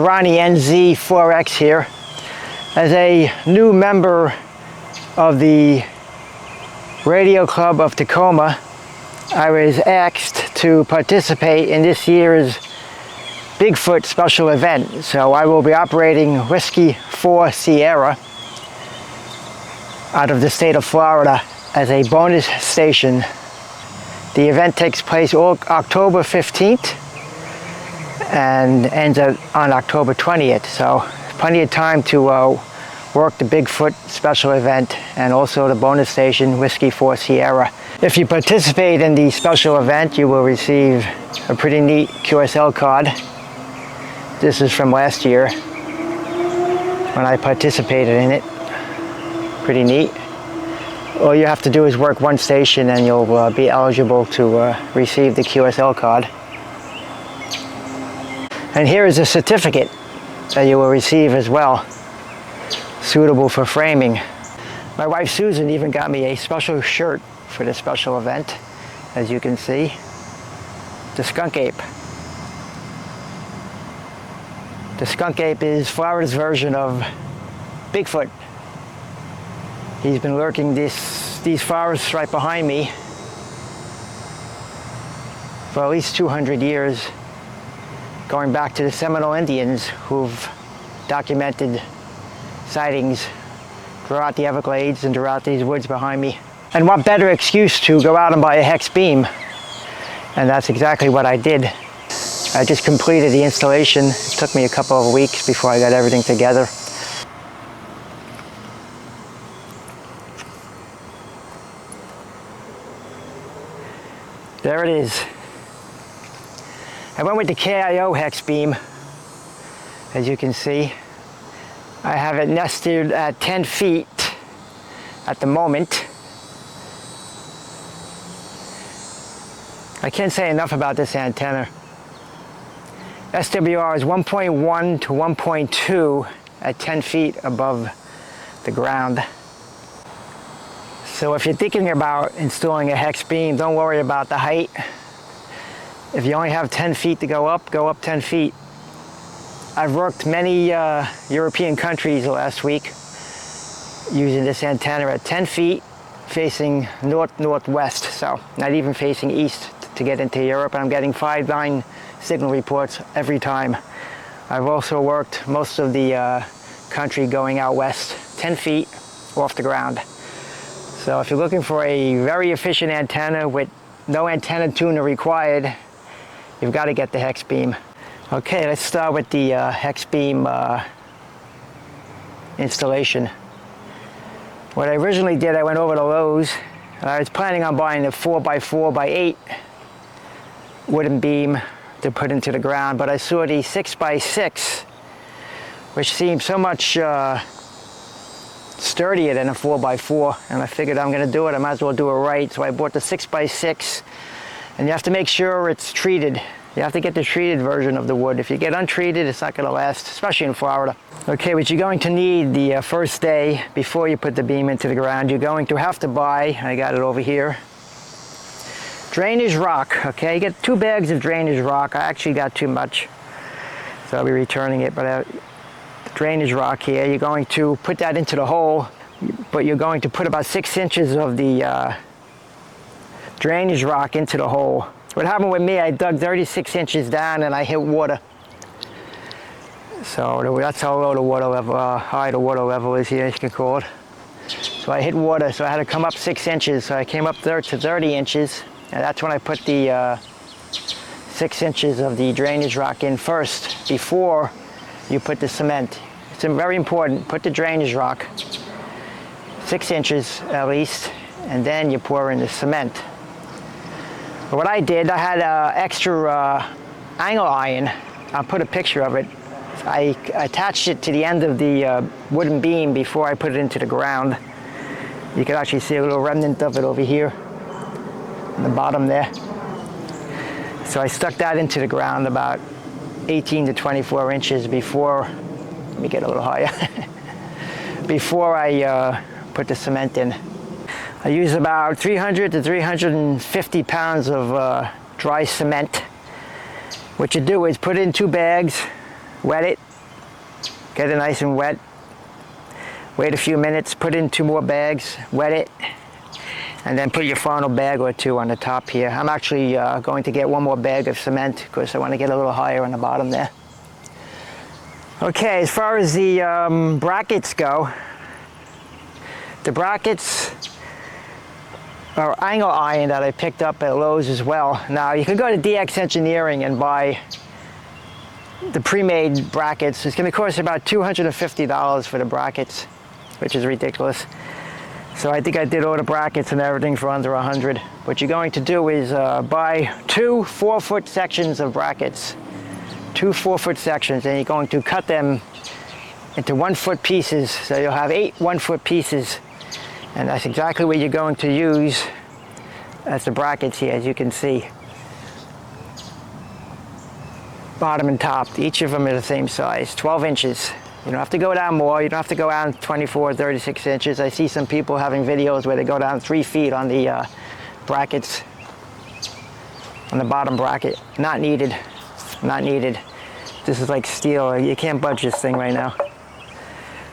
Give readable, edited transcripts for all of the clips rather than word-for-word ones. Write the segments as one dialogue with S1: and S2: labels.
S1: Ronnie NZ4X here. As a new member of the Radio Club of Tacoma, I was asked to participate in this year's BigFoot special event. So I will be operating Whiskey 4 Sierra out of the state of Florida as a bonus station. The event takes place October 15th and ends on October 20th. So plenty of time to work the BigFoot special event and also the bonus station Whiskey 4 Sierra. If you participate in the special event, you will receive a pretty neat QSL card. This is from last year when I participated in it. Pretty neat. All you have to do is work one station and you'll be eligible to receive the QSL card. And here is a certificate that you will receive as well, suitable for framing. My wife Susan even got me a special shirt for this special event, as you can see, the SkunkApe. The SkunkApe is Florida's version of BigFoot. He's been lurking these forests right behind me for at least 200 years, going back to the Seminole Indians who've documented sightings throughout the Everglades and throughout these woods behind me. And what better excuse to go out and buy a Hex Beam? And that's exactly what I did. I just completed the installation. It took me a couple of weeks before I got everything together. There it is. I went with the KIO Hex Beam, as you can see. I have it nested at 10 feet at the moment. I can't say enough about this antenna. SWR is 1.1 to 1.2 at 10 feet above the ground. So if you're thinking about installing a Hex Beam, don't worry about the height. If you only have 10 feet to go up 10 feet. I've worked many European countries the last week using this antenna at 10 feet facing north-northwest, so not even facing east to get into Europe, and I'm getting 5.9 signal reports every time. I've also worked most of the country going out west, 10 feet off the ground. So if you're looking for a very efficient antenna with no antenna tuner required, you've got to get the Hex Beam. Okay, let's start with the Hex Beam installation. What I originally did, I went over to Lowe's, and I was planning on buying a 4x4x8 wooden beam to put into the ground, but I saw the 6x6, which seemed so much sturdier than a 4x4, and I figured I'm going to do it, I might as well do it right. So I bought the 6x6, and you have to make sure it's treated. You have to get the treated version of the wood. If you get untreated, it's not going to last, especially in Florida. Okay, what you're going to need the first day before you put the beam into the ground, you're going to have to buy, I got it over here, drainage rock. Okay, you get 2 bags of drainage rock. I actually got too much, so I'll be returning it, but drainage rock here, you're going to put that into the hole, but you're going to put about 6 inches of the drainage rock into the hole. What happened with me, I dug 36 inches down and I hit water. So that's how low the water level, high the water level is here, you can call it. So I hit water, so I had to come up 6 inches. So I came up there to 30 inches, and that's when I put the 6 inches of the drainage rock in first, before you put the cement. It's very important, put the drainage rock 6 inches at least, and then you pour in the cement. But what I did, I had extra angle iron. I'll put a picture of it. I attached it to the end of the wooden beam before I put it into the ground. You can actually see a little remnant of it over here on the bottom there. So I stuck that into the ground about 18 to 24 inches before, let me get a little higher, before I put the cement in. I use about 300 to 350 pounds of dry cement. What you do is put it in 2 bags, wet it, Get it nice and wet. Wait a few minutes, put in 2 more bags, wet it, and then put your final bag or 2 on the top here. I'm actually going to get 1 more bag of cement because I want to get a little higher on the bottom there. Okay, as far as the brackets go, the brackets are angle iron that I picked up at Lowe's as well. Now you can go to DX Engineering and buy the pre-made brackets. It's going to cost about $250 for the brackets, which is ridiculous. So I think I did all the brackets and everything for under $100. What you're going to do is buy 2 4-foot sections of brackets. 2 4-foot sections, and you're going to cut them into 1-foot pieces. So you'll have 8 1-foot pieces. And that's exactly what you're going to use as the brackets here, as you can see. Bottom and top, each of them are the same size, 12 inches. You don't have to go down more, you don't have to go down 24, 36 inches. I see some people having videos where they go down 3 feet on the brackets, on the bottom bracket. Not needed, not needed. This is like steel, you can't budge this thing right now.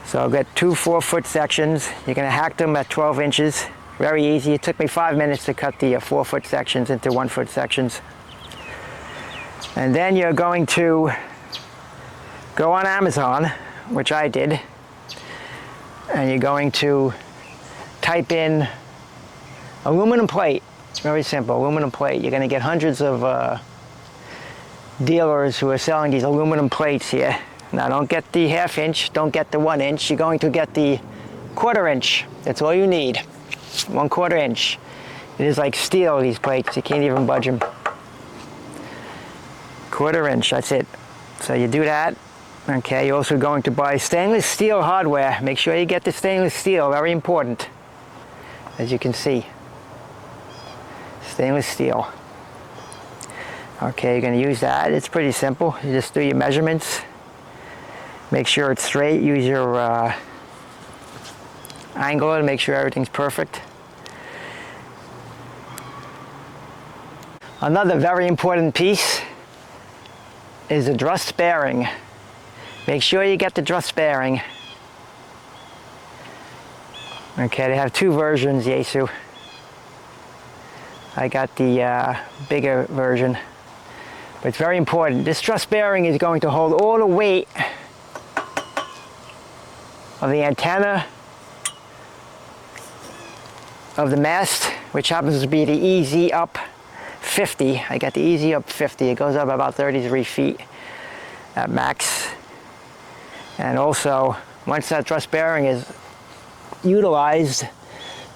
S1: So I've got 2 4-foot sections. You're going to hack them at 12 inches. Very easy. It took me 5 minutes to cut the 4-foot sections into 1-foot sections. And then you're going to go on Amazon, which I did, and you're going to type in aluminum plate. Very simple, aluminum plate. You're going to get hundreds of dealers who are selling these aluminum plates here. Now don't get the 1/2 inch, don't get the 1 inch, you're going to get the 1/4 inch. That's all you need, 1/4 inch. It is like steel, these plates, you can't even budge them. 1/4 inch, that's it. So you do that. Okay, you're also going to buy stainless steel hardware. Make sure you get the stainless steel, very important. As you can see, stainless steel. Okay, you're going to use that. It's pretty simple. You just do your measurements. Make sure it's straight. Use your angle and make sure everything's perfect. Another very important piece is the truss bearing. Make sure you get the truss bearing. Okay, they have 2 versions, Yaesu. I got the bigger version. But it's very important. This truss bearing is going to hold all the weight of the antenna of the mast, which happens to be the EZ Up 50. I got the EZ Up 50. It goes up about 33 feet at max. And also, once that truss bearing is utilized,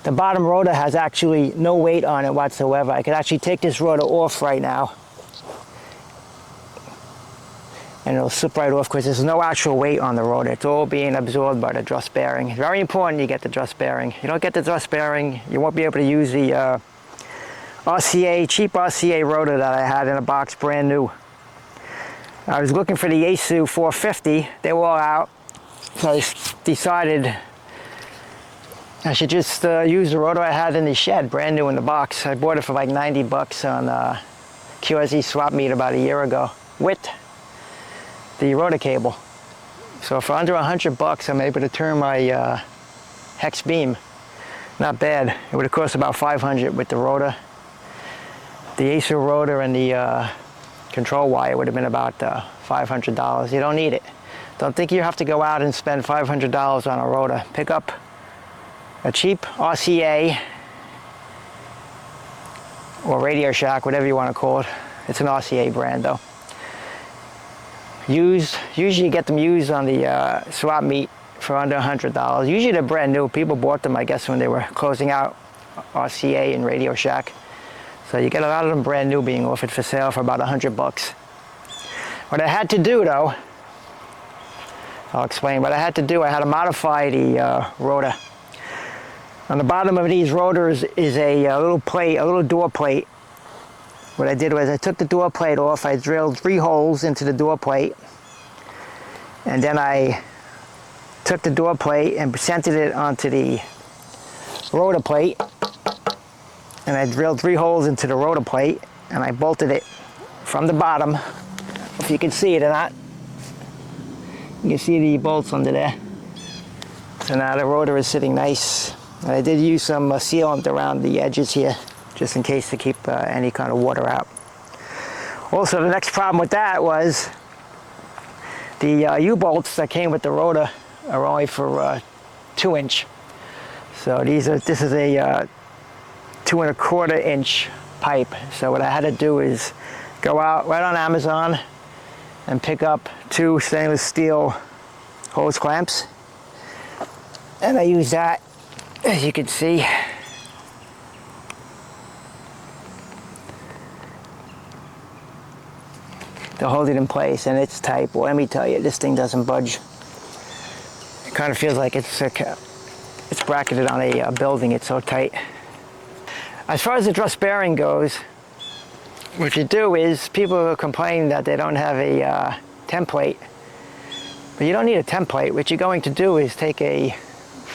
S1: the bottom rotor has actually no weight on it whatsoever. I could actually take this rotor off right now, and it'll slip right off because there's no actual weight on the rotor. It's all being absorbed by the truss bearing. It's very important you get the truss bearing. You don't get the truss bearing, you won't be able to use the RCA, cheap RCA rotor that I had in a box, brand new. I was looking for the Yaesu 450. They were all out, so I decided I should just use the rotor I had in the shed, brand new in the box. I bought it for like 90 bucks on QRZ swap meet about a year ago with the rotor cable. So for under 100 bucks, I'm able to turn my Hex Beam. Not bad. It would have cost about 500 with the rotor. The Yaesu rotor and the control wire would have been about $500. You don't need it. Don't think you have to go out and spend $500 on a rotor. Pick up a cheap RCA or Radio Shack, whatever you want to call it. It's an RCA brand though. Usually you get them used on the swap meet for under $100. Usually they're brand new. People bought them, I guess, when they were closing out RCA and Radio Shack. So you get a lot of them brand new being offered for sale for about 100 bucks. What I had to do though, I'll explain what I had to do. I had to modify the rotor. On the bottom of these rotors is a little plate, a little door plate. What I did was I took the door plate off, I drilled 3 holes into the door plate, and then I took the door plate and centered it onto the rotor plate, and I drilled 3 holes into the rotor plate, and I bolted it from the bottom, if you can see it or not. You can see the bolts under there. So now the rotor is sitting nice. And I did use some sealant around the edges here, just in case to keep any kind of water out. Also, the next problem with that was the U-bolts that came with the rotor are only for 2-inch. So this is a 2 1/4 inch pipe. So what I had to do is go out right on Amazon and pick up 2 stainless steel hose clamps. And I use that, as you can see. To hold it in place, and it's tight. Well, let me tell you, this thing doesn't budge. It kind of feels like it's bracketed on a building. It's so tight. As far as the truss bearing goes, what you do is, people are complaining that they don't have a template, but you don't need a template. What you're going to do is take a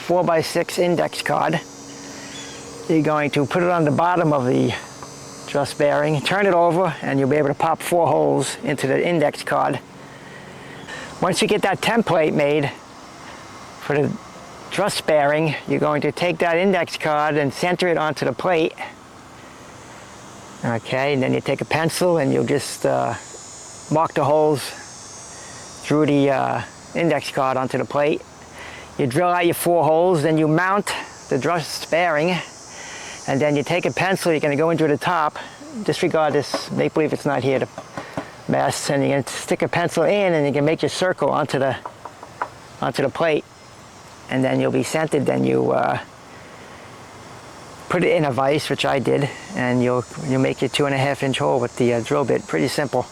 S1: 4x6 index card. You're going to put it on the bottom of the truss bearing, turn it over, and you'll be able to pop 4 holes into the index card. Once you get that template made for the truss bearing, you're going to take that index card and center it onto the plate. Okay, and then you take a pencil and you'll just mark the holes through the index card onto the plate. You drill out your 4 holes, then you mount the truss bearing, and then you take a pencil, you're going to go into the top, disregard this make believe it's not here, the mast, and you're going to stick a pencil in, and you can make your circle onto the plate, and then you'll be centered. Then you put it in a vise, which I did, and you'll make your 2 1/2 inch hole with the drill bit. Pretty simple.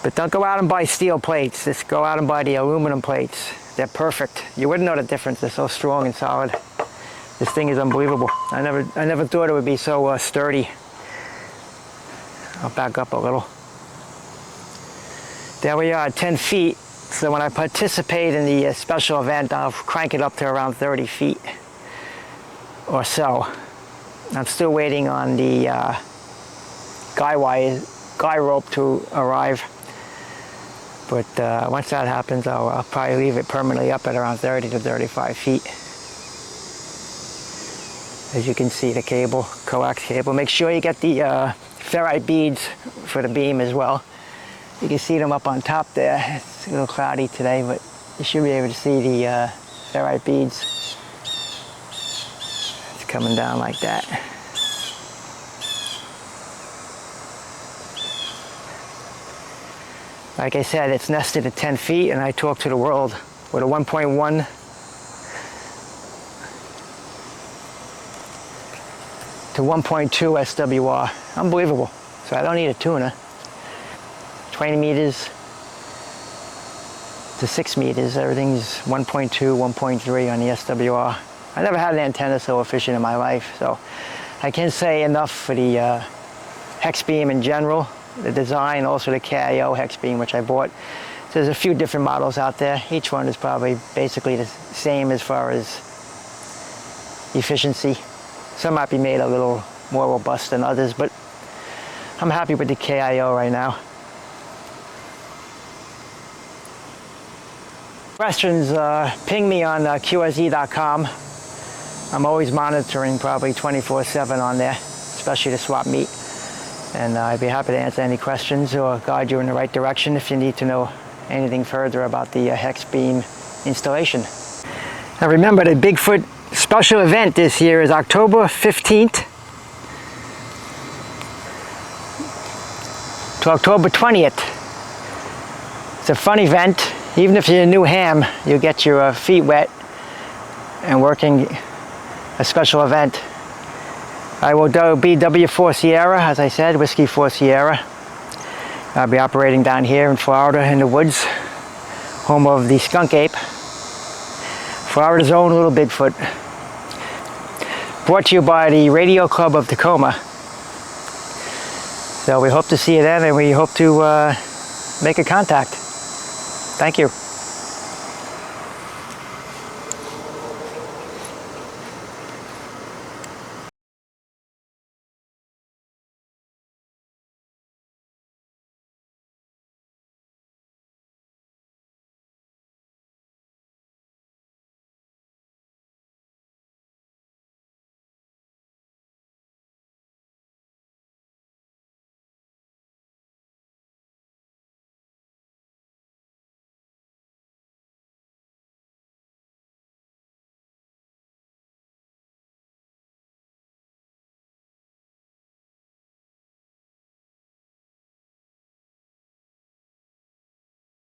S1: But don't go out and buy steel plates. Just go out and buy the aluminum plates. They're perfect. You wouldn't know the difference. They're so strong and solid. This thing is unbelievable. I never thought it would be so sturdy. I'll back up a little. There we are, 10 feet. So when I participate in the special event, I'll crank it up to around 30 feet or so. I'm still waiting on the guy rope to arrive. But once that happens, I'll probably leave it permanently up at around 30 to 35 feet. As you can see, the cable, coax cable. Make sure you get the ferrite beads for the beam as well. You can see them up on top there. It's a little cloudy today, but you should be able to see the ferrite beads. It's coming down like that. Like I said, it's nested at 10 feet, and I talk to the world with a 1.1 to 1.2 SWR. Unbelievable. So I don't need a tuner. 20 meters to 6 meters. Everything's 1.2, 1.3 on the SWR. I never had an antenna so efficient in my life, so I can't say enough for the Hex Beam in general, the design, also the KIO Hex Beam, which I bought. So there's a few different models out there. Each one is probably basically the same as far as efficiency. Some might be made a little more robust than others, but I'm happy with the KIO right now. Questions, ping me on QRZ.com. I'm always monitoring, probably 24/7 on there, especially to swap meat. And I'd be happy to answer any questions or guide you in the right direction if you need to know anything further about the Hex Beam installation. Now remember, the BigFoot special event this year is October 15th to October 20th. It's a fun event. Even if you're a new ham, you'll get your feet wet and working a special event. I will be W4 Sierra, as I said, Whiskey 4 Sierra. I'll be operating down here in Florida in the woods, home of the SkunkApe, Florida's own little Bigfoot. Brought to you by the Radio Club of Tacoma. So we hope to see you then, and we hope to make a contact. Thank you.